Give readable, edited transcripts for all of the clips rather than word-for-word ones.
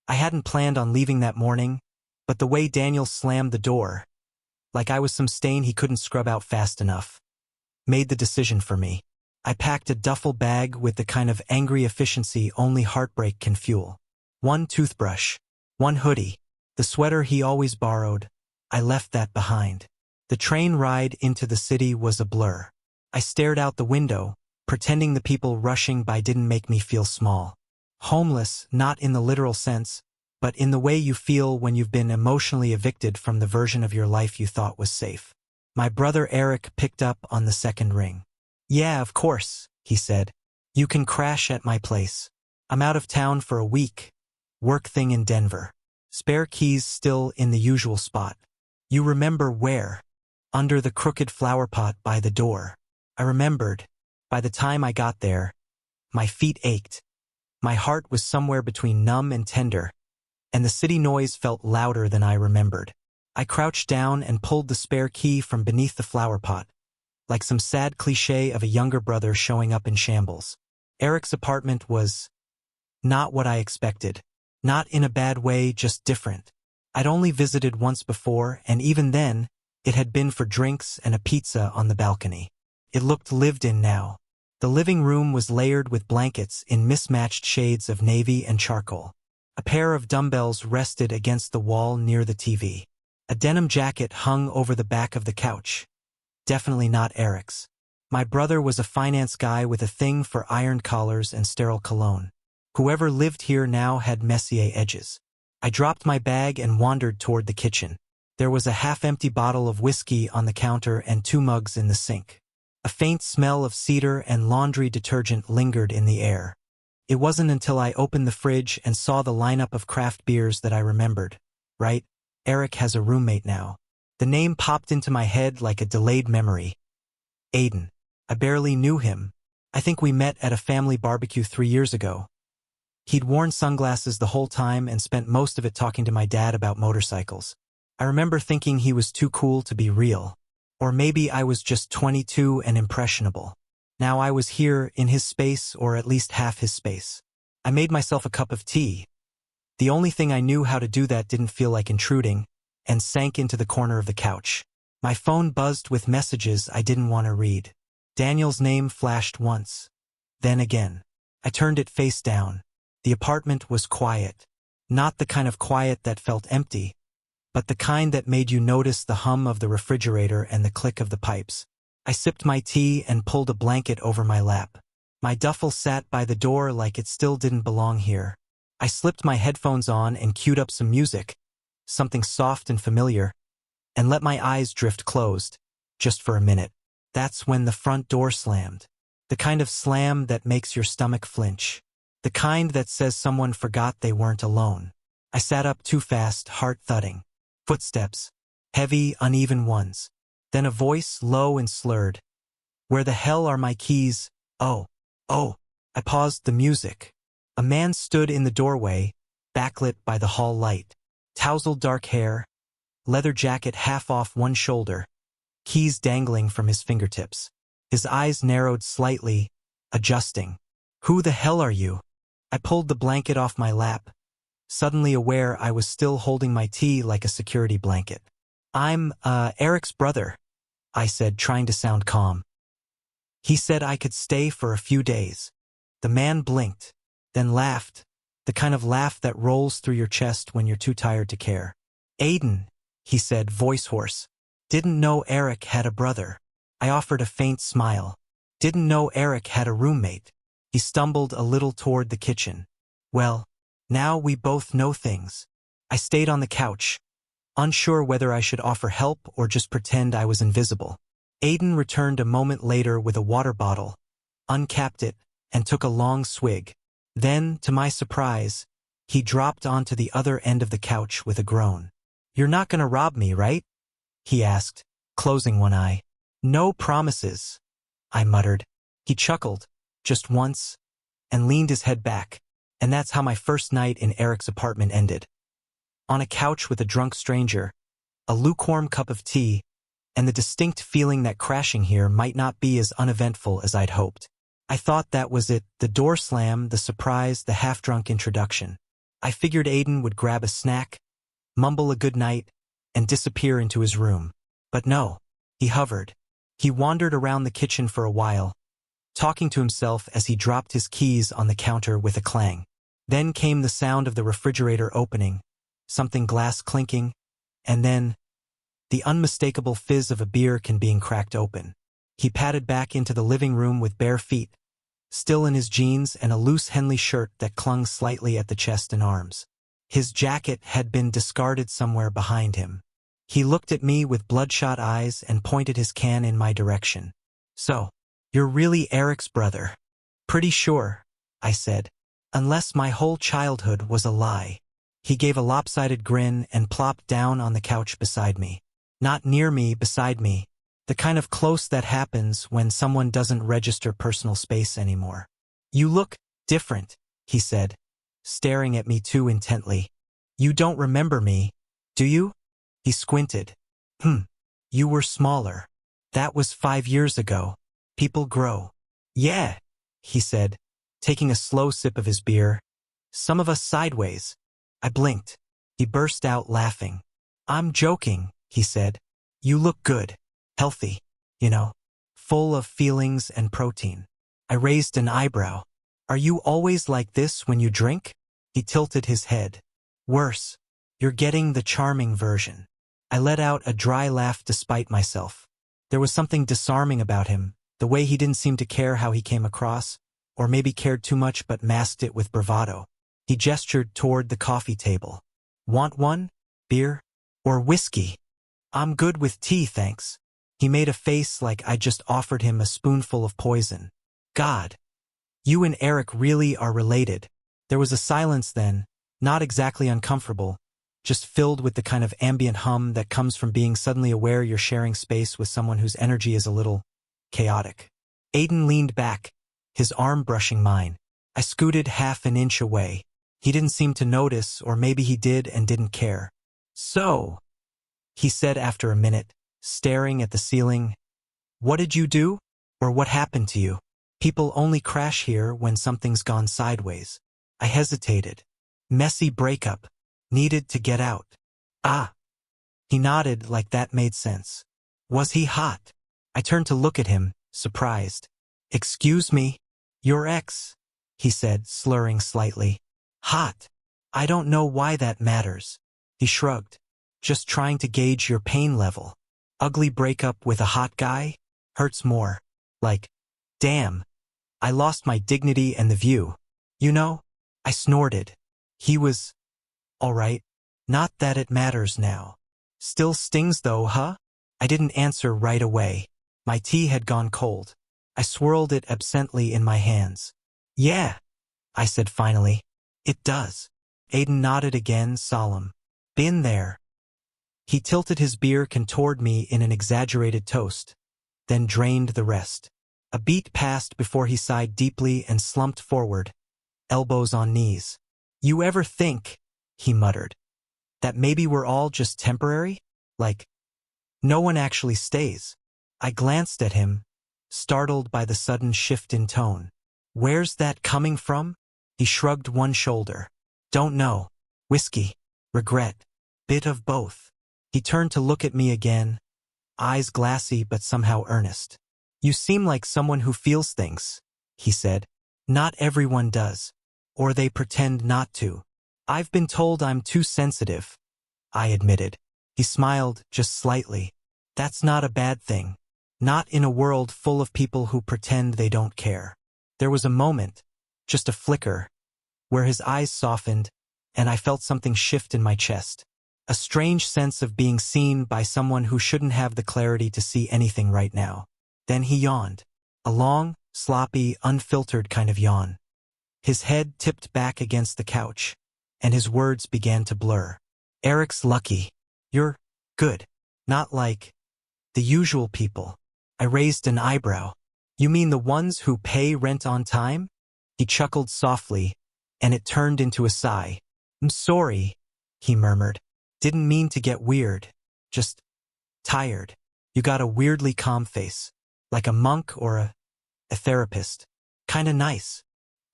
I hadn't planned on leaving that morning, but the way Daniel slammed the door, like I was some stain he couldn't scrub out fast enough, made the decision for me. I packed a duffel bag with the kind of angry efficiency only heartbreak can fuel. One toothbrush, one hoodie, the sweater he always borrowed. I left that behind. The train ride into the city was a blur. I stared out the window, pretending the people rushing by didn't make me feel small. Homeless, not in the literal sense, but in the way you feel when you've been emotionally evicted from the version of your life you thought was safe. My brother Eric picked up on the second ring. "Yeah, of course," he said. "You can crash at my place. I'm out of town for a week. Work thing in Denver. Spare keys still in the usual spot." "You remember where?" "Under the crooked flower pot by the door." I remembered. By the time I got there, my feet ached. My heart was somewhere between numb and tender, and the city noise felt louder than I remembered. I crouched down and pulled the spare key from beneath the flower pot, like some sad cliché of a younger brother showing up in shambles. Eric's apartment was not what I expected. Not in a bad way, just different. I'd only visited once before, and even then, it had been for drinks and a pizza on the balcony. It looked lived in now. The living room was layered with blankets in mismatched shades of navy and charcoal. A pair of dumbbells rested against the wall near the TV. A denim jacket hung over the back of the couch. Definitely not Eric's. My brother was a finance guy with a thing for ironed collars and sterile cologne. Whoever lived here now had Messier edges. I dropped my bag and wandered toward the kitchen. There was a half-empty bottle of whiskey on the counter and 2 mugs in the sink. A faint smell of cedar and laundry detergent lingered in the air. It wasn't until I opened the fridge and saw the lineup of craft beers that I remembered. Right, Eric has a roommate now. The name popped into my head like a delayed memory. Aiden. I barely knew him. I think we met at a family barbecue 3 years ago. He'd worn sunglasses the whole time and spent most of it talking to my dad about motorcycles. I remember thinking he was too cool to be real. Or maybe I was just 22 and impressionable. Now I was here in his space, or at least half his space. I made myself a cup of tea. The only thing I knew how to do that didn't feel like intruding, and sank into the corner of the couch. My phone buzzed with messages I didn't want to read. Daniel's name flashed once. Then again. I turned it face down. The apartment was quiet. Not the kind of quiet that felt empty, but the kind that made you notice the hum of the refrigerator and the click of the pipes. I sipped my tea and pulled a blanket over my lap. My duffel sat by the door like it still didn't belong here. I slipped my headphones on and queued up some music, something soft and familiar, and let my eyes drift closed, just for a minute. That's when the front door slammed. The kind of slam that makes your stomach flinch. The kind that says someone forgot they weren't alone. I sat up too fast, heart thudding. Footsteps. Heavy, uneven ones. Then a voice, low and slurred. "Where the hell are my keys? Oh. I paused the music. A man stood in the doorway, backlit by the hall light. Tousled dark hair, leather jacket half off one shoulder, keys dangling from his fingertips. His eyes narrowed slightly, adjusting. "Who the hell are you?" I pulled the blanket off my lap, suddenly aware I was still holding my tea like a security blanket. "I'm, Eric's brother," I said, trying to sound calm. "He said I could stay for a few days." The man blinked, then laughed, the kind of laugh that rolls through your chest when you're too tired to care. "Aiden," he said, voice hoarse. "Didn't know Eric had a brother." I offered a faint smile. "Didn't know Eric had a roommate." He stumbled a little toward the kitchen. "Well, now we both know things." I stayed on the couch, unsure whether I should offer help or just pretend I was invisible. Aiden returned a moment later with a water bottle, uncapped it, and took a long swig. Then, to my surprise, he dropped onto the other end of the couch with a groan. "You're not gonna rob me, right?" he asked, closing one eye. "No promises," I muttered. He chuckled, just once, and leaned his head back, and that's how my first night in Eric's apartment ended. On a couch with a drunk stranger, a lukewarm cup of tea, and the distinct feeling that crashing here might not be as uneventful as I'd hoped. I thought that was it, the door slam, the surprise, the half-drunk introduction. I figured Aiden would grab a snack, mumble a good night, and disappear into his room. But no, he hovered. He wandered around the kitchen for a while, talking to himself as he dropped his keys on the counter with a clang. Then came the sound of the refrigerator opening, something glass clinking, and then the unmistakable fizz of a beer can being cracked open. He padded back into the living room with bare feet, still in his jeans and a loose Henley shirt that clung slightly at the chest and arms. His jacket had been discarded somewhere behind him. He looked at me with bloodshot eyes and pointed his can in my direction. "So, you're really Eric's brother?" "Pretty sure," I said. "Unless my whole childhood was a lie." He gave a lopsided grin and plopped down on the couch beside me. Not near me, beside me. The kind of close that happens when someone doesn't register personal space anymore. "You look different," he said, staring at me too intently. "You don't remember me, do you?" He squinted. You were smaller. That was 5 years ago. People grow." "Yeah," he said, taking a slow sip of his beer. "Some of us sideways." I blinked. He burst out laughing. "I'm joking," he said. "You look good. Healthy, you know. Full of feelings and protein." I raised an eyebrow. "Are you always like this when you drink?" He tilted his head. "Worse. You're getting the charming version." I let out a dry laugh despite myself. There was something disarming about him, the way he didn't seem to care how he came across, or maybe cared too much but masked it with bravado. He gestured toward the coffee table. "Want one? Beer? Or whiskey?" "I'm good with tea, thanks." He made a face like I just offered him a spoonful of poison. "God, you and Eric really are related." There was a silence then, not exactly uncomfortable, just filled with the kind of ambient hum that comes from being suddenly aware you're sharing space with someone whose energy is a little chaotic. Aiden leaned back, his arm brushing mine. I scooted half an inch away. He didn't seem to notice, or maybe he did and didn't care. "So," he said after a minute, staring at the ceiling, "what did you do? Or what happened to you? People only crash here when something's gone sideways." I hesitated. "Messy breakup. Needed to get out." "Ah." He nodded like that made sense. "Was he hot?" I turned to look at him, surprised. "Excuse me?" "Your ex," he said, slurring slightly. "Hot. I don't know why that matters." He shrugged. "Just trying to gauge your pain level. Ugly breakup with a hot guy? Hurts more. Like, damn. I lost my dignity and the view. You know?" I snorted. He was all right. "Not that it matters now." "Still stings though, huh?" I didn't answer right away. My tea had gone cold. I swirled it absently in my hands. "Yeah," I said finally. "It does." Aiden nodded again, solemn. "Been there." He tilted his beer can toward me in an exaggerated toast, then drained the rest. A beat passed before he sighed deeply and slumped forward, elbows on knees. "You ever think," he muttered, "that maybe we're all just temporary? Like, no one actually stays?" I glanced at him, startled by the sudden shift in tone. "Where's that coming from?" He shrugged one shoulder. "Don't know. Whiskey. Regret. Bit of both." He turned to look at me again, eyes glassy but somehow earnest. "You seem like someone who feels things," he said. "Not everyone does. Or they pretend not to." "I've been told I'm too sensitive," I admitted. He smiled just slightly. "That's not a bad thing. Not in a world full of people who pretend they don't care." There was a moment, just a flicker, where his eyes softened, and I felt something shift in my chest. A strange sense of being seen by someone who shouldn't have the clarity to see anything right now. Then he yawned. A long, sloppy, unfiltered kind of yawn. His head tipped back against the couch, and his words began to blur. "Eric's lucky. You're good. Not like the usual people." I raised an eyebrow. "You mean the ones who pay rent on time?" He chuckled softly, and it turned into a sigh. "I'm sorry," he murmured. "Didn't mean to get weird. Just tired." You got a weirdly calm face, like a monk or a therapist. Kinda nice.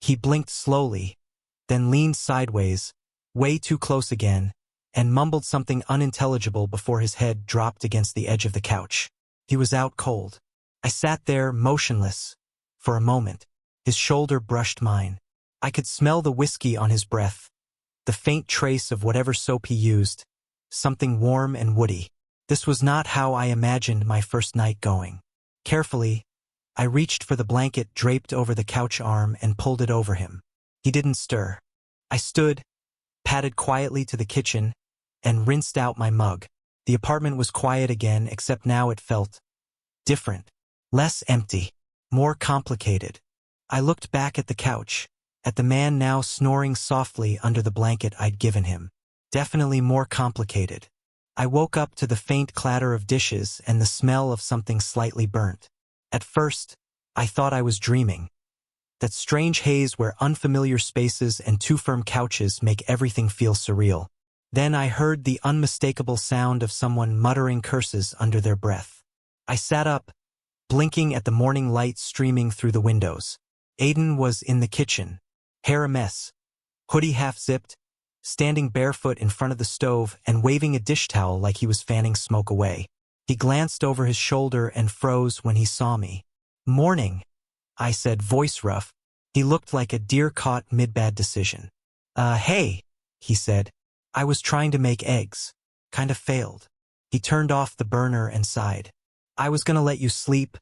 He blinked slowly, then leaned sideways, way too close again, and mumbled something unintelligible before his head dropped against the edge of the couch. He was out cold. I sat there, motionless. For a moment, his shoulder brushed mine. I could smell the whiskey on his breath, the faint trace of whatever soap he used, something warm and woody. This was not how I imagined my first night going. Carefully, I reached for the blanket draped over the couch arm and pulled it over him. He didn't stir. I stood, padded quietly to the kitchen, and rinsed out my mug. The apartment was quiet again, except now it felt different. Less empty. More complicated. I looked back at the couch, at the man now snoring softly under the blanket I'd given him. Definitely more complicated. I woke up to the faint clatter of dishes and the smell of something slightly burnt. At first, I thought I was dreaming. That strange haze where unfamiliar spaces and too firm couches make everything feel surreal. Then I heard the unmistakable sound of someone muttering curses under their breath. I sat up, blinking at the morning light streaming through the windows. Aiden was in the kitchen, hair a mess, hoodie half-zipped, standing barefoot in front of the stove and waving a dish towel like he was fanning smoke away. He glanced over his shoulder and froze when he saw me. "Morning," I said, voice rough. He looked like a deer caught mid-bad decision. Hey," he said. "I was trying to make eggs. Kind of failed." He turned off the burner and sighed. "I was gonna let you sleep,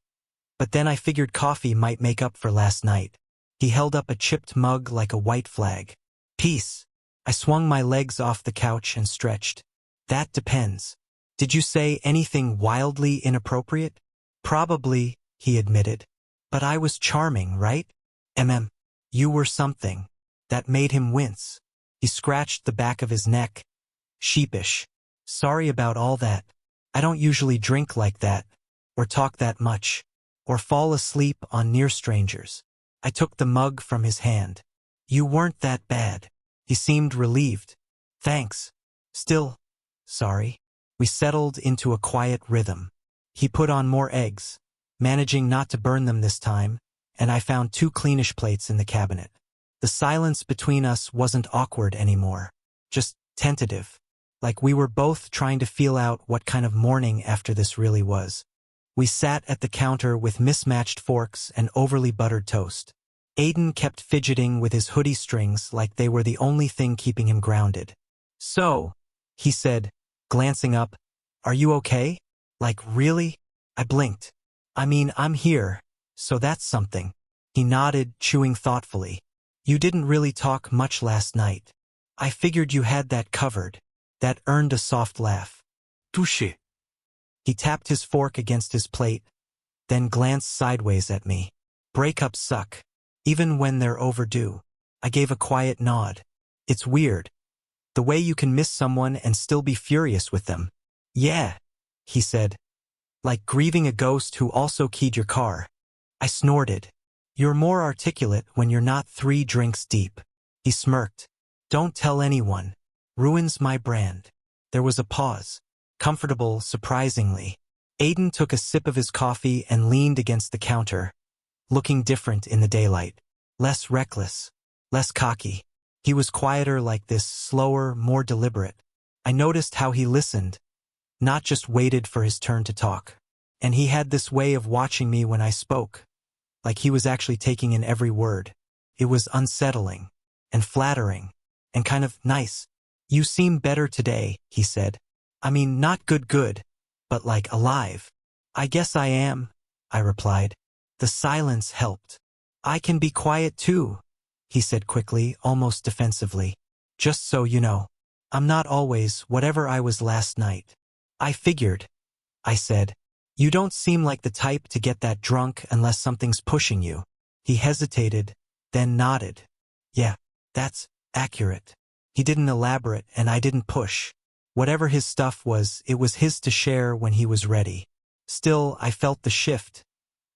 but then I figured coffee might make up for last night." He held up a chipped mug like a white flag. "Peace." I swung my legs off the couch and stretched. "That depends. Did you say anything wildly inappropriate?" "Probably," he admitted. "But I was charming, right? You were something." That made him wince. He scratched the back of his neck, sheepish. "Sorry about all that. I don't usually drink like that, or talk that much, or fall asleep on near strangers." I took the mug from his hand. "You weren't that bad." He seemed relieved. "Thanks. Still, sorry." We settled into a quiet rhythm. He put on more eggs, managing not to burn them this time, and I found 2 cleanish plates in the cabinet. The silence between us wasn't awkward anymore, just tentative, like we were both trying to feel out what kind of morning after this really was. We sat at the counter with mismatched forks and overly buttered toast. Aiden kept fidgeting with his hoodie strings like they were the only thing keeping him grounded. "So," he said, glancing up, "are you okay? Like, really?" I blinked. "I mean, I'm here, so that's something." He nodded, chewing thoughtfully. "You didn't really talk much last night. I figured you had that covered." That earned a soft laugh. "Touché." He tapped his fork against his plate, then glanced sideways at me. "Breakups suck, even when they're overdue." I gave a quiet nod. "It's weird, the way you can miss someone and still be furious with them." "Yeah," he said. "Like grieving a ghost who also keyed your car." I snorted. "You're more articulate when you're not 3 drinks deep." He smirked. "Don't tell anyone. Ruins my brand." There was a pause. Comfortable, surprisingly. Aiden took a sip of his coffee and leaned against the counter, looking different in the daylight. Less reckless, less cocky. He was quieter like this, slower, more deliberate. I noticed how he listened, not just waited for his turn to talk. And he had this way of watching me when I spoke, like he was actually taking in every word. It was unsettling, and flattering, and kind of nice. "You seem better today," he said. "I mean, not good, but like alive." "I guess I am," I replied. The silence helped. "I can be quiet too," he said quickly, almost defensively. "Just so you know, I'm not always whatever I was last night." "I figured," I said. "You don't seem like the type to get that drunk unless something's pushing you." He hesitated, then nodded. "Yeah, that's accurate." He didn't elaborate and I didn't push. Whatever his stuff was, it was his to share when he was ready. Still, I felt the shift,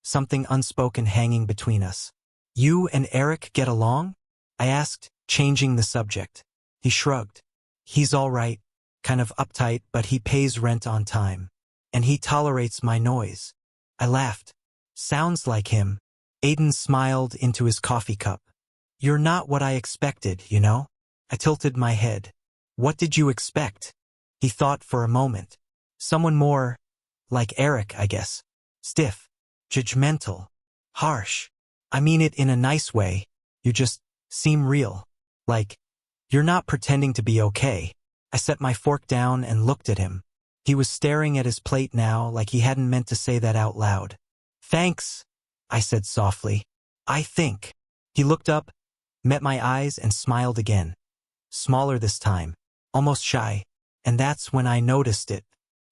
something unspoken hanging between us. "You and Eric get along?" I asked, changing the subject. He shrugged. "He's all right, kind of uptight, but he pays rent on time. And he tolerates my noise." I laughed. "Sounds like him." Aiden smiled into his coffee cup. "You're not what I expected, you know? I tilted my head. What did you expect? He thought for a moment. Someone more, like Eric, I guess. Stiff, judgmental, harsh. I mean it in a nice way. You just seem real. Like, you're not pretending to be okay. I set my fork down and looked at him. He was staring at his plate now like he hadn't meant to say that out loud. Thanks, I said softly. I think. He looked up, met my eyes and smiled again. Smaller this time, almost shy, and that's when I noticed it.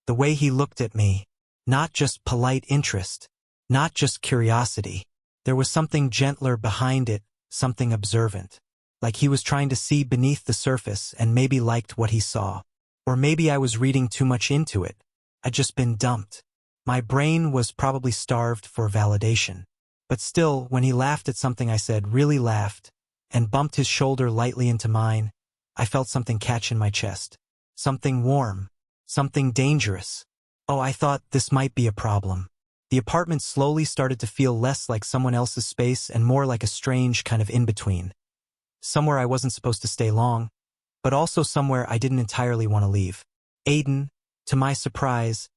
The way he looked at me, not just polite interest, not just curiosity. There was something gentler behind it, something observant. Like he was trying to see beneath the surface and maybe liked what he saw. Or maybe I was reading too much into it. I'd just been dumped. My brain was probably starved for validation. But still, when he laughed at something I said, really laughed, and bumped his shoulder lightly into mine, I felt something catch in my chest. Something warm. Something dangerous. Oh, I thought this might be a problem. The apartment slowly started to feel less like someone else's space and more like a strange kind of in-between. Somewhere I wasn't supposed to stay long, but also somewhere I didn't entirely want to leave. Aiden, to my surprise,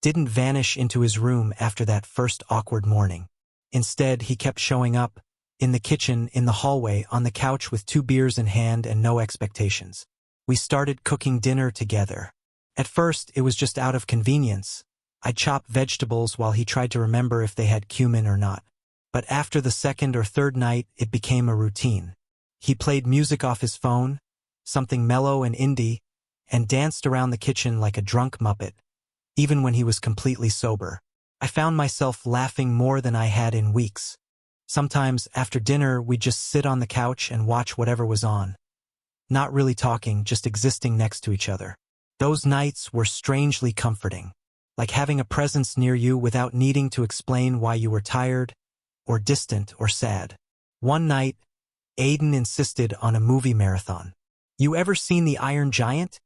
didn't vanish into his room after that first awkward morning. Instead, he kept showing up, in the kitchen, in the hallway, on the couch with 2 beers in hand and no expectations. We started cooking dinner together. At first, it was just out of convenience. I'd chop vegetables while he tried to remember if they had cumin or not. But after the second or third night, it became a routine. He played music off his phone, something mellow and indie, and danced around the kitchen like a drunk muppet, even when he was completely sober. I found myself laughing more than I had in weeks. Sometimes, after dinner, we'd just sit on the couch and watch whatever was on. Not really talking, just existing next to each other. Those nights were strangely comforting, like having a presence near you without needing to explain why you were tired, or distant, or sad. One night, Aiden insisted on a movie marathon. You ever seen The Iron Giant?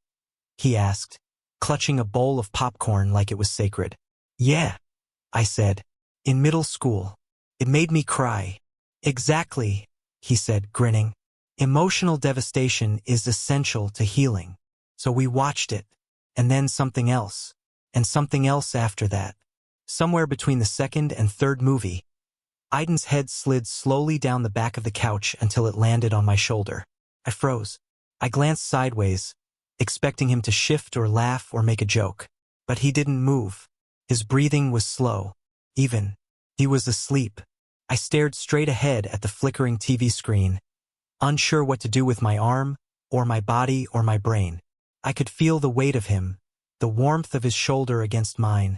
He asked, clutching a bowl of popcorn like it was sacred. Yeah, I said. In middle school. It made me cry. Exactly, he said, grinning. Emotional devastation is essential to healing. So we watched it, and then something else, and something else after that. Somewhere between the second and third movie, Aiden's head slid slowly down the back of the couch until it landed on my shoulder. I froze. I glanced sideways, expecting him to shift or laugh or make a joke. But he didn't move. His breathing was slow, even. He was asleep. I stared straight ahead at the flickering TV screen, unsure what to do with my arm, or my body, or my brain. I could feel the weight of him, the warmth of his shoulder against mine,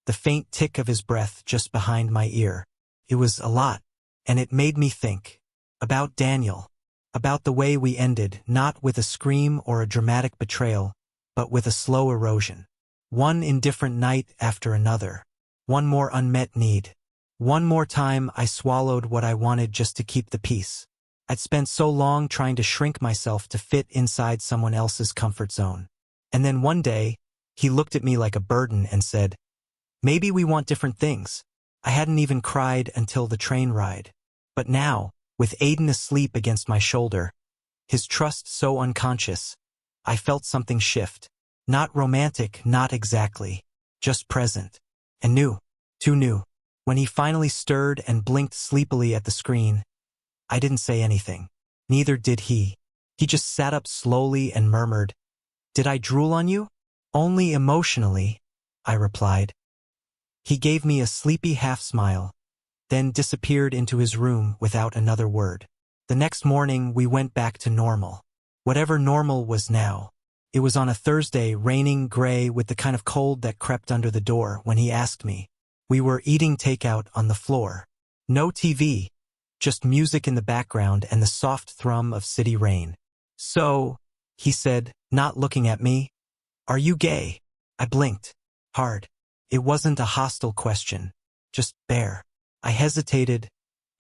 the faint tick of his breath just behind my ear. It was a lot, and it made me think. About Daniel. About the way we ended, not with a scream or a dramatic betrayal, but with a slow erosion. One indifferent night after another. One more unmet need. One more time I swallowed what I wanted just to keep the peace. I'd spent so long trying to shrink myself to fit inside someone else's comfort zone. And then one day, he looked at me like a burden and said, maybe we want different things. I hadn't even cried until the train ride. But now, with Aiden asleep against my shoulder, his trust so unconscious, I felt something shift. Not romantic, not exactly, just present. And new, too new. When he finally stirred and blinked sleepily at the screen, I didn't say anything. Neither did he. He just sat up slowly and murmured, "Did I drool on you?" "Only emotionally," I replied. He gave me a sleepy half-smile, then disappeared into his room without another word. The next morning, we went back to normal. Whatever normal was now. It was on a Thursday, raining, gray, with the kind of cold that crept under the door when he asked me. We were eating takeout on the floor. No TV, just music in the background and the soft thrum of city rain. "So," he said, not looking at me, "are you gay?" I blinked. Hard. It wasn't a hostile question. Just bare. I hesitated,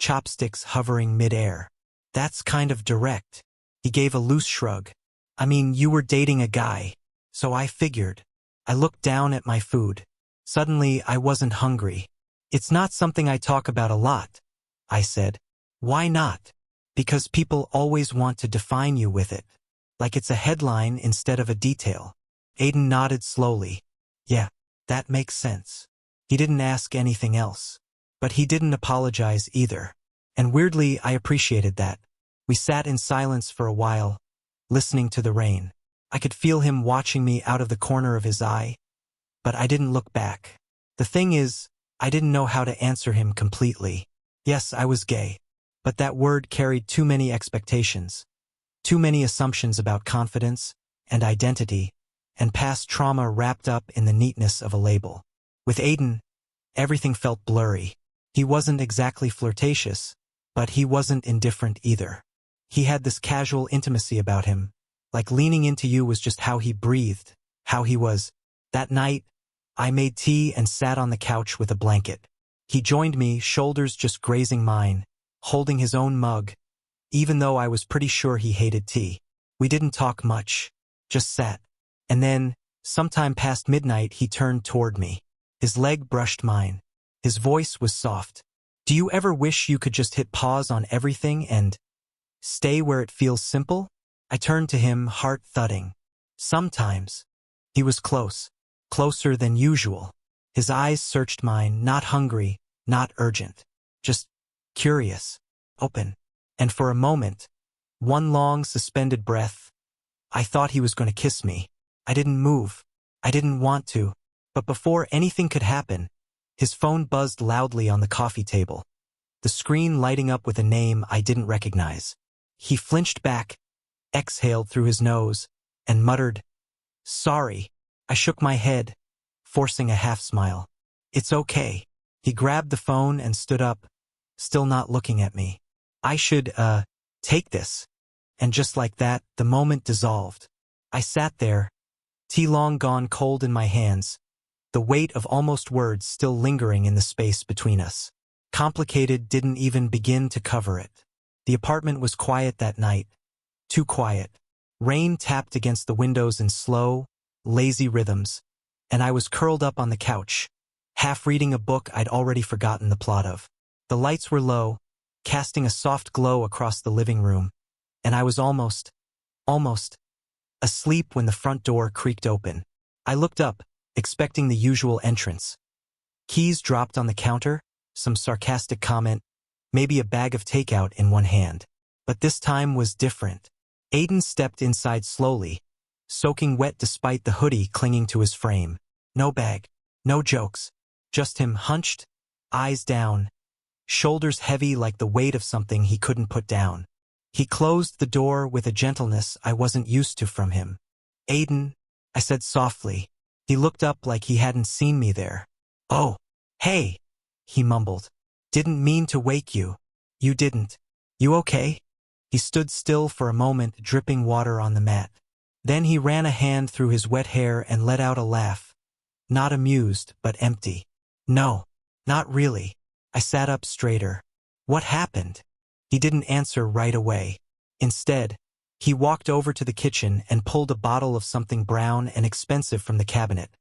chopsticks hovering mid-air. "That's kind of direct." He gave a loose shrug. "I mean, you were dating a guy, so I figured." I looked down at my food. Suddenly, I wasn't hungry. "It's not something I talk about a lot," I said. "Why not?" "Because people always want to define you with it." like it's a headline instead of a detail. Aiden nodded slowly. Yeah, that makes sense. He didn't ask anything else. But he didn't apologize either. And weirdly, I appreciated that. We sat in silence for a while, listening to the rain. I could feel him watching me out of the corner of his eye, but I didn't look back. The thing is, I didn't know how to answer him completely. Yes, I was gay, but that word carried too many expectations, too many assumptions about confidence and identity, and past trauma wrapped up in the neatness of a label. With Aiden, everything felt blurry. He wasn't exactly flirtatious, but he wasn't indifferent either. He had this casual intimacy about him, like leaning into you was just how he breathed, how he was. That night, I made tea and sat on the couch with a blanket. He joined me, shoulders just grazing mine, holding his own mug, even though I was pretty sure he hated tea. We didn't talk much, just sat. And then, sometime past midnight, he turned toward me. His leg brushed mine. His voice was soft. Do you ever wish you could just hit pause on everything and stay where it feels simple? I turned to him, heart thudding. Sometimes. He was close, closer than usual. His eyes searched mine, not hungry, not urgent, just curious, open. And for a moment, one long suspended breath, I thought he was going to kiss me. I didn't move. I didn't want to. But before anything could happen, his phone buzzed loudly on the coffee table, the screen lighting up with a name I didn't recognize. He flinched back, exhaled through his nose, and muttered, "Sorry." I shook my head, forcing a half smile. "It's okay." He grabbed the phone and stood up, still not looking at me. "I should, take this." And just like that, the moment dissolved. I sat there, tea long gone cold in my hands, the weight of almost words still lingering in the space between us. Complicated didn't even begin to cover it. The apartment was quiet that night. Too quiet. Rain tapped against the windows in slow, lazy rhythms, and I was curled up on the couch, half reading a book I'd already forgotten the plot of. The lights were low, casting a soft glow across the living room, and I was almost asleep when the front door creaked open. I looked up, expecting the usual entrance. Keys dropped on the counter, some sarcastic comment, maybe a bag of takeout in one hand. But this time was different. Aiden stepped inside slowly, soaking wet despite the hoodie clinging to his frame. No bag, no jokes, just him hunched, eyes down, shoulders heavy like the weight of something he couldn't put down. He closed the door with a gentleness I wasn't used to from him. "Aiden," I said softly. He looked up like he hadn't seen me there. "Oh, hey," he mumbled. "Didn't mean to wake you." "You didn't. You okay?" He stood still for a moment, dripping water on the mat. Then he ran a hand through his wet hair and let out a laugh. Not amused, but empty. "No, not really." I sat up straighter. "What happened?" He didn't answer right away. Instead, he walked over to the kitchen and pulled a bottle of something brown and expensive from the cabinet.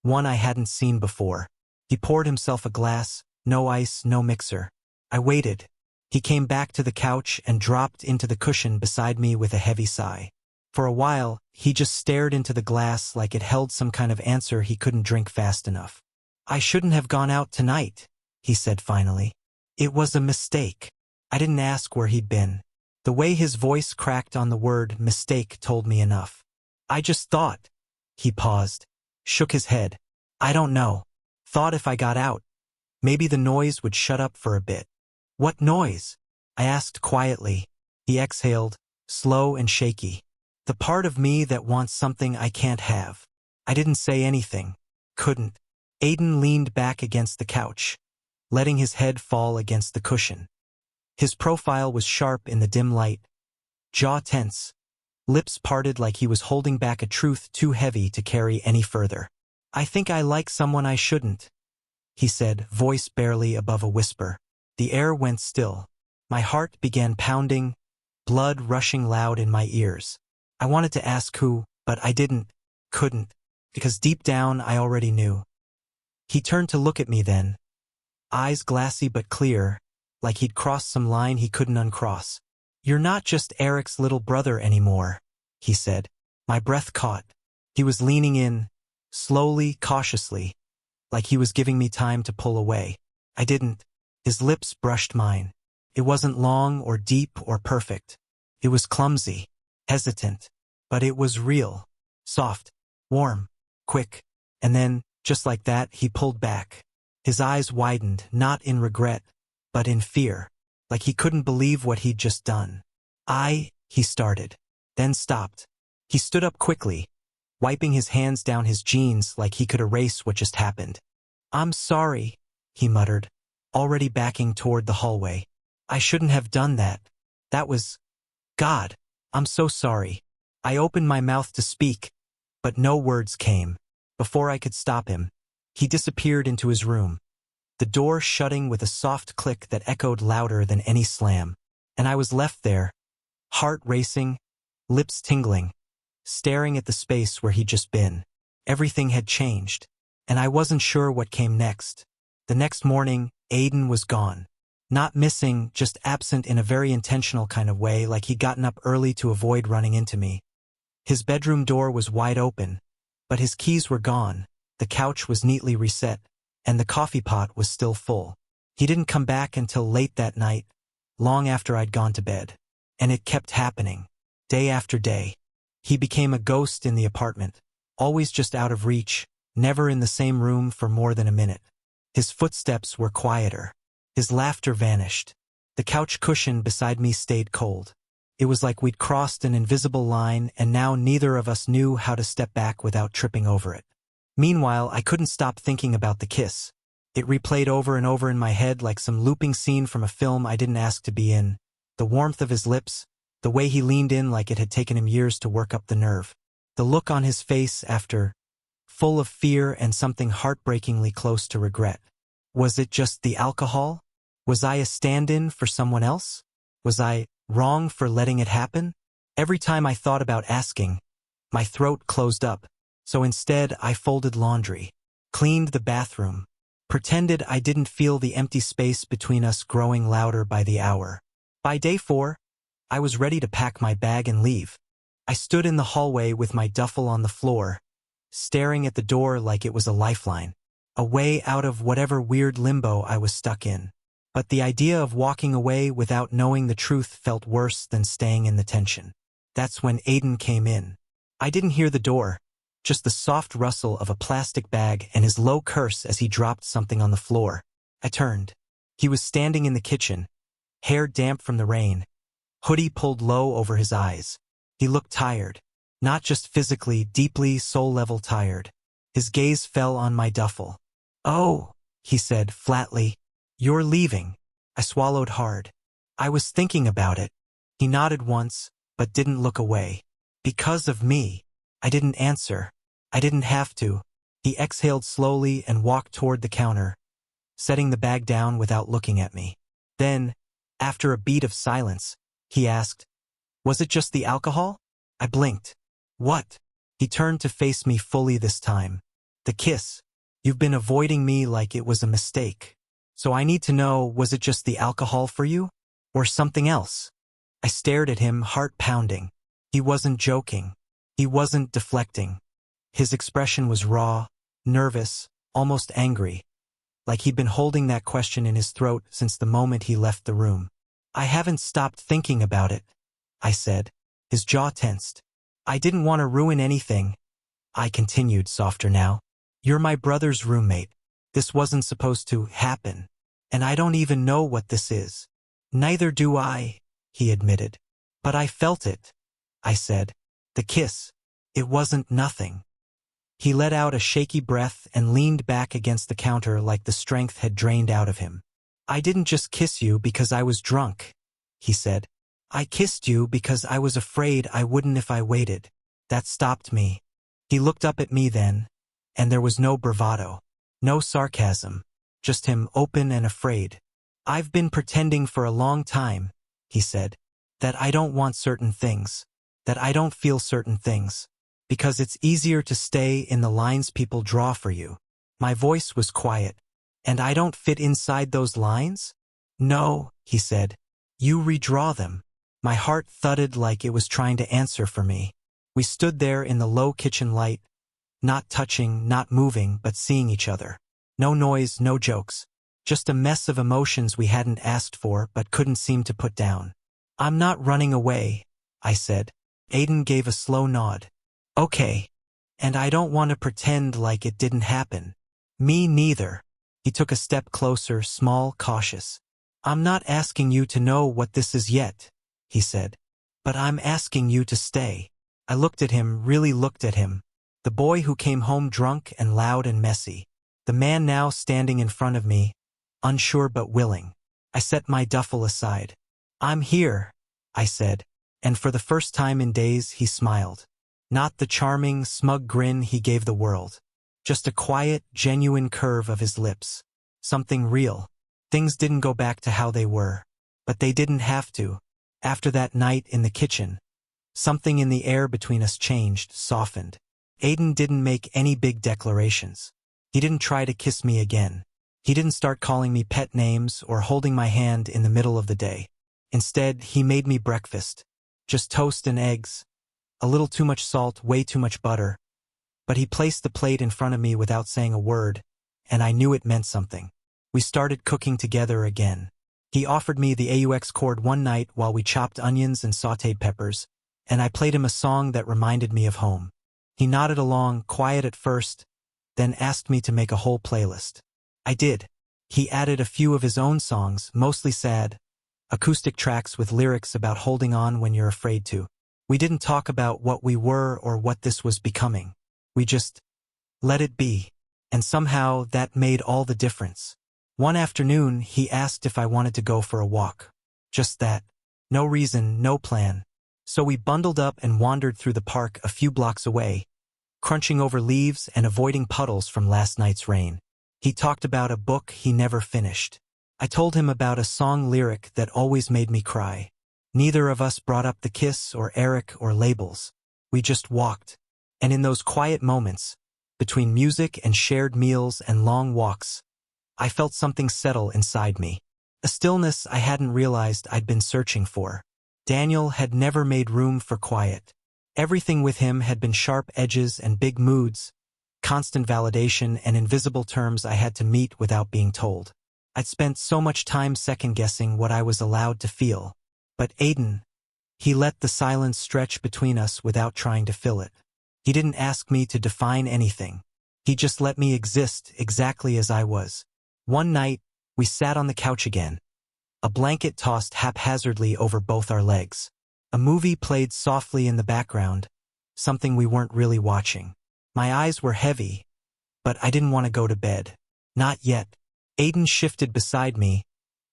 One I hadn't seen before. He poured himself a glass, no ice, no mixer. I waited. He came back to the couch and dropped into the cushion beside me with a heavy sigh. For a while, he just stared into the glass like it held some kind of answer he couldn't drink fast enough. "I shouldn't have gone out tonight," he said finally. "It was a mistake." I didn't ask where he'd been. The way his voice cracked on the word mistake told me enough. "I just thought." He paused, shook his head. "I don't know. Thought if I got out, maybe the noise would shut up for a bit." "What noise?" I asked quietly. He exhaled, slow and shaky. "The part of me that wants something I can't have." I didn't say anything. Couldn't. Aiden leaned back against the couch, letting his head fall against the cushion. His profile was sharp in the dim light, jaw tense, lips parted like he was holding back a truth too heavy to carry any further. "I think I like someone I shouldn't," he said, voice barely above a whisper. The air went still. My heart began pounding, blood rushing loud in my ears. I wanted to ask who, but I couldn't, because deep down I already knew. He turned to look at me then, eyes glassy but clear, like he'd crossed some line he couldn't uncross. "You're not just Eric's little brother anymore," he said. My breath caught. He was leaning in, slowly, cautiously, like he was giving me time to pull away. I didn't. His lips brushed mine. It wasn't long or deep or perfect. It was clumsy, hesitant, but it was real, soft, warm, quick. And then, just like that, he pulled back. His eyes widened, not in regret, but in fear, like he couldn't believe what he'd just done. He started, then stopped. He stood up quickly, wiping his hands down his jeans like he could erase what just happened. I'm sorry, he muttered, already backing toward the hallway. I shouldn't have done that. That was... God, I'm so sorry. I opened my mouth to speak, but no words came. Before I could stop him, he disappeared into his room, the door shutting with a soft click that echoed louder than any slam. And I was left there, heart racing, lips tingling, staring at the space where he'd just been. Everything had changed, and I wasn't sure what came next. The next morning, Aiden was gone. Not missing, just absent in a very intentional kind of way, like he'd gotten up early to avoid running into me. His bedroom door was wide open, but his keys were gone, the couch was neatly reset, and the coffee pot was still full. He didn't come back until late that night, long after I'd gone to bed. And it kept happening, day after day. He became a ghost in the apartment, always just out of reach, never in the same room for more than a minute. His footsteps were quieter. His laughter vanished. The couch cushion beside me stayed cold. It was like we'd crossed an invisible line, and now neither of us knew how to step back without tripping over it. Meanwhile, I couldn't stop thinking about the kiss. It replayed over and over in my head like some looping scene from a film I didn't ask to be in. The warmth of his lips, the way he leaned in like it had taken him years to work up the nerve. The look on his face after, full of fear and something heartbreakingly close to regret. Was it just the alcohol? Was I a stand-in for someone else? Was I wrong for letting it happen? Every time I thought about asking, my throat closed up. So instead, I folded laundry, cleaned the bathroom, pretended I didn't feel the empty space between us growing louder by the hour. By day 4, I was ready to pack my bag and leave. I stood in the hallway with my duffel on the floor, staring at the door like it was a lifeline, a way out of whatever weird limbo I was stuck in. But the idea of walking away without knowing the truth felt worse than staying in the tension. That's when Aiden came in. I didn't hear the door, just the soft rustle of a plastic bag and his low curse as he dropped something on the floor. I turned. He was standing in the kitchen, hair damp from the rain, hoodie pulled low over his eyes. He looked tired, not just physically, deeply soul-level tired. His gaze fell on my duffel. "Oh," he said flatly, "you're leaving." I swallowed hard. I was thinking about it. He nodded once, but didn't look away. Because of me. I didn't answer. I didn't have to. He exhaled slowly and walked toward the counter, setting the bag down without looking at me. Then, after a beat of silence, he asked, "Was it just the alcohol?" I blinked. "What?" He turned to face me fully this time. "The kiss. You've been avoiding me like it was a mistake. So I need to know, was it just the alcohol for you? Or something else?" I stared at him, heart pounding. He wasn't joking. He wasn't deflecting. His expression was raw, nervous, almost angry, like he'd been holding that question in his throat since the moment he left the room. "I haven't stopped thinking about it," I said. His jaw tensed. "I didn't want to ruin anything," I continued, softer now. "You're my brother's roommate. This wasn't supposed to happen. And I don't even know what this is." "Neither do I," he admitted. "But I felt it," I said. "The kiss. It wasn't nothing." He let out a shaky breath and leaned back against the counter like the strength had drained out of him. "I didn't just kiss you because I was drunk," he said. "I kissed you because I was afraid I wouldn't if I waited. That stopped me." He looked up at me then, and there was no bravado, no sarcasm, just him open and afraid. "I've been pretending for a long time," he said, "that I don't want certain things, that I don't feel certain things, because it's easier to stay in the lines people draw for you." My voice was quiet. "And I don't fit inside those lines?" "No," he said. "You redraw them." My heart thudded like it was trying to answer for me. We stood there in the low kitchen light, not touching, not moving, but seeing each other. No noise, no jokes. Just a mess of emotions we hadn't asked for but couldn't seem to put down. "I'm not running away," I said. Aiden gave a slow nod. "Okay. And I don't want to pretend like it didn't happen." "Me neither." He took a step closer, small, cautious. "I'm not asking you to know what this is yet," he said. "But I'm asking you to stay." I looked at him, really looked at him. The boy who came home drunk and loud and messy. The man now standing in front of me, unsure but willing. I set my duffel aside. "I'm here," I said, and for the first time in days he smiled. Not the charming, smug grin he gave the world. Just a quiet, genuine curve of his lips. Something real. Things didn't go back to how they were. But they didn't have to. After that night in the kitchen, something in the air between us changed, softened. Aiden didn't make any big declarations. He didn't try to kiss me again. He didn't start calling me pet names or holding my hand in the middle of the day. Instead, he made me breakfast. Just toast and eggs. A little too much salt, way too much butter. But he placed the plate in front of me without saying a word, and I knew it meant something. We started cooking together again. He offered me the AUX cord one night while we chopped onions and sautéed peppers, and I played him a song that reminded me of home. He nodded along, quiet at first, then asked me to make a whole playlist. I did. He added a few of his own songs, mostly sad, acoustic tracks with lyrics about holding on when you're afraid to. We didn't talk about what we were or what this was becoming. We just let it be. And somehow that made all the difference. One afternoon, he asked if I wanted to go for a walk. Just that. No reason, no plan. So we bundled up and wandered through the park a few blocks away, crunching over leaves and avoiding puddles from last night's rain. He talked about a book he never finished. I told him about a song lyric that always made me cry. Neither of us brought up the kiss or Eric or labels. We just walked. And in those quiet moments, between music and shared meals and long walks, I felt something settle inside me. A stillness I hadn't realized I'd been searching for. Daniel had never made room for quiet. Everything with him had been sharp edges and big moods, constant validation and invisible terms I had to meet without being told. I'd spent so much time second-guessing what I was allowed to feel. But Aiden, he let the silence stretch between us without trying to fill it. He didn't ask me to define anything. He just let me exist exactly as I was. One night, we sat on the couch again. A blanket tossed haphazardly over both our legs. A movie played softly in the background, something we weren't really watching. My eyes were heavy, but I didn't want to go to bed. Not yet. Aiden shifted beside me,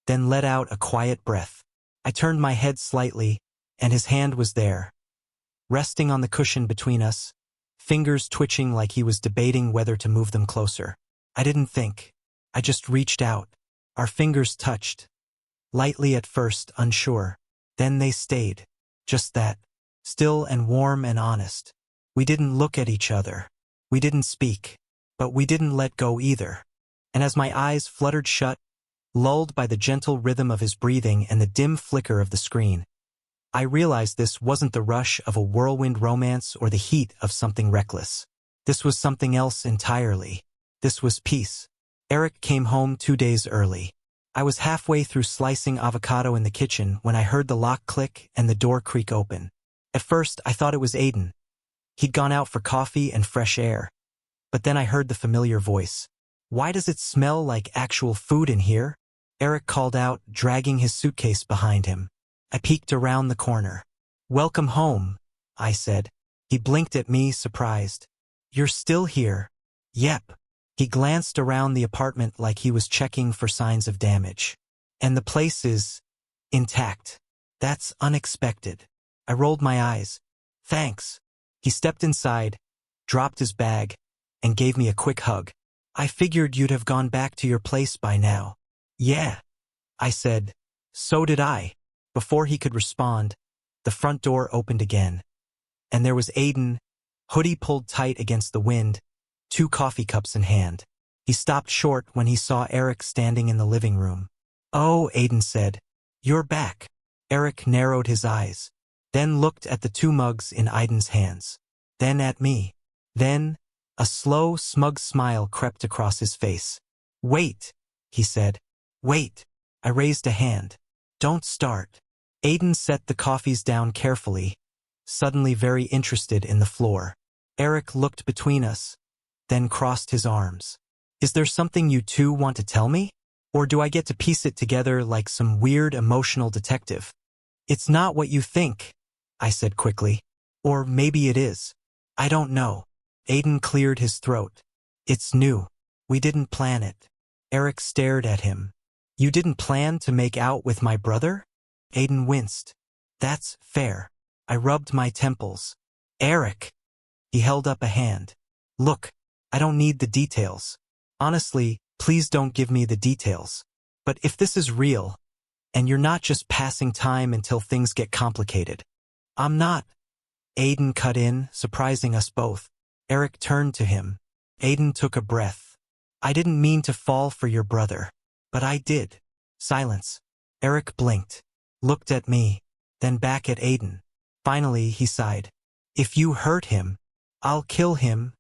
then let out a quiet breath. I turned my head slightly, and his hand was there, resting on the cushion between us, fingers twitching like he was debating whether to move them closer. I didn't think. I just reached out. Our fingers touched. Lightly at first, unsure. Then they stayed. Just that. Still and warm and honest. We didn't look at each other. We didn't speak. But we didn't let go either. And as my eyes fluttered shut, lulled by the gentle rhythm of his breathing and the dim flicker of the screen, I realized this wasn't the rush of a whirlwind romance or the heat of something reckless. This was something else entirely. This was peace. Eric came home 2 days early. I was halfway through slicing avocado in the kitchen when I heard the lock click and the door creak open. At first, I thought it was Aiden. He'd gone out for coffee and fresh air. But then I heard the familiar voice. "Why does it smell like actual food in here?" Eric called out, dragging his suitcase behind him. I peeked around the corner. "Welcome home," I said. He blinked at me, surprised. "You're still here?" "Yep." He glanced around the apartment like he was checking for signs of damage. "And the place is intact." "That's unexpected." I rolled my eyes. "Thanks." He stepped inside, dropped his bag, and gave me a quick hug. "I figured you'd have gone back to your place by now." "Yeah," I said. "So did I." Before he could respond, the front door opened again. And there was Aiden, hoodie pulled tight against the wind, 2 coffee cups in hand. He stopped short when he saw Eric standing in the living room. "Oh," Aiden said. "You're back." Eric narrowed his eyes. then looked at the 2 mugs in Aiden's hands, then at me. Then, a slow, smug smile crept across his face. "Wait," he said. "Wait." I raised a hand. "Don't start." Aiden set the coffees down carefully, suddenly very interested in the floor. Eric looked between us, then crossed his arms. "Is there something you two want to tell me? Or do I get to piece it together like some weird emotional detective?" "It's not what you think," I said quickly. "Or maybe it is. I don't know." Aiden cleared his throat. "It's new. We didn't plan it." Eric stared at him. "You didn't plan to make out with my brother?" Aiden winced. "That's fair." I rubbed my temples. "Eric." He held up a hand. "Look, I don't need the details. Honestly, please don't give me the details. But if this is real, and you're not just passing time until things get complicated." "I'm not." Aiden cut in, surprising us both. Eric turned to him. Aiden took a breath. "I didn't mean to fall for your brother. But I did." Silence. Eric blinked, looked at me, then back at Aiden. Finally, he sighed. "If you hurt him, I'll kill him,"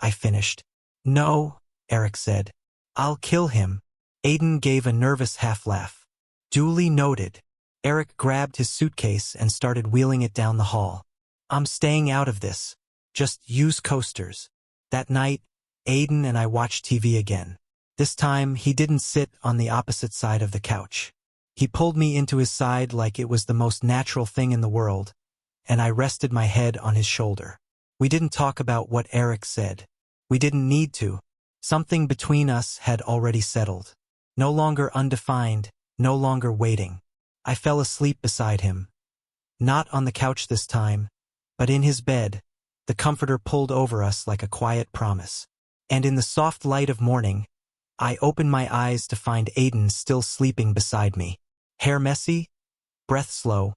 I finished. "No," Eric said. "I'll kill him." Aiden gave a nervous half-laugh. "Duly noted." Eric grabbed his suitcase and started wheeling it down the hall. "I'm staying out of this. Just use coasters." That night, Aiden and I watched TV again. This time, he didn't sit on the opposite side of the couch. He pulled me into his side like it was the most natural thing in the world, and I rested my head on his shoulder. We didn't talk about what Eric said. We didn't need to. Something between us had already settled. No longer undefined, no longer waiting. I fell asleep beside him. Not on the couch this time, but in his bed, the comforter pulled over us like a quiet promise. And in the soft light of morning, I opened my eyes to find Aiden still sleeping beside me. Hair messy, breath slow,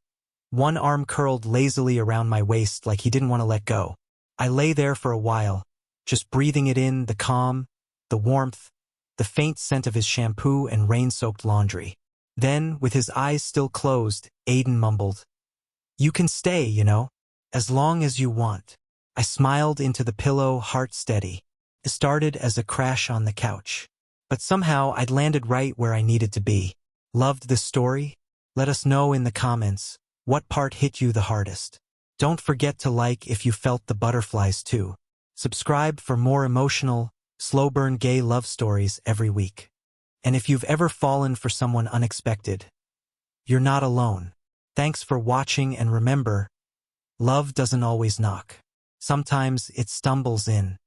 one arm curled lazily around my waist like he didn't want to let go. I lay there for a while, just breathing it in, the calm, the warmth, the faint scent of his shampoo and rain-soaked laundry. Then, with his eyes still closed, Aiden mumbled, "You can stay, you know, as long as you want." I smiled into the pillow, heart steady. It started as a crash on the couch. But somehow I'd landed right where I needed to be. Loved this story? Let us know in the comments what part hit you the hardest. Don't forget to like if you felt the butterflies too. Subscribe for more emotional, slow-burn gay love stories every week. And if you've ever fallen for someone unexpected, you're not alone. Thanks for watching, and remember, love doesn't always knock. Sometimes it stumbles in.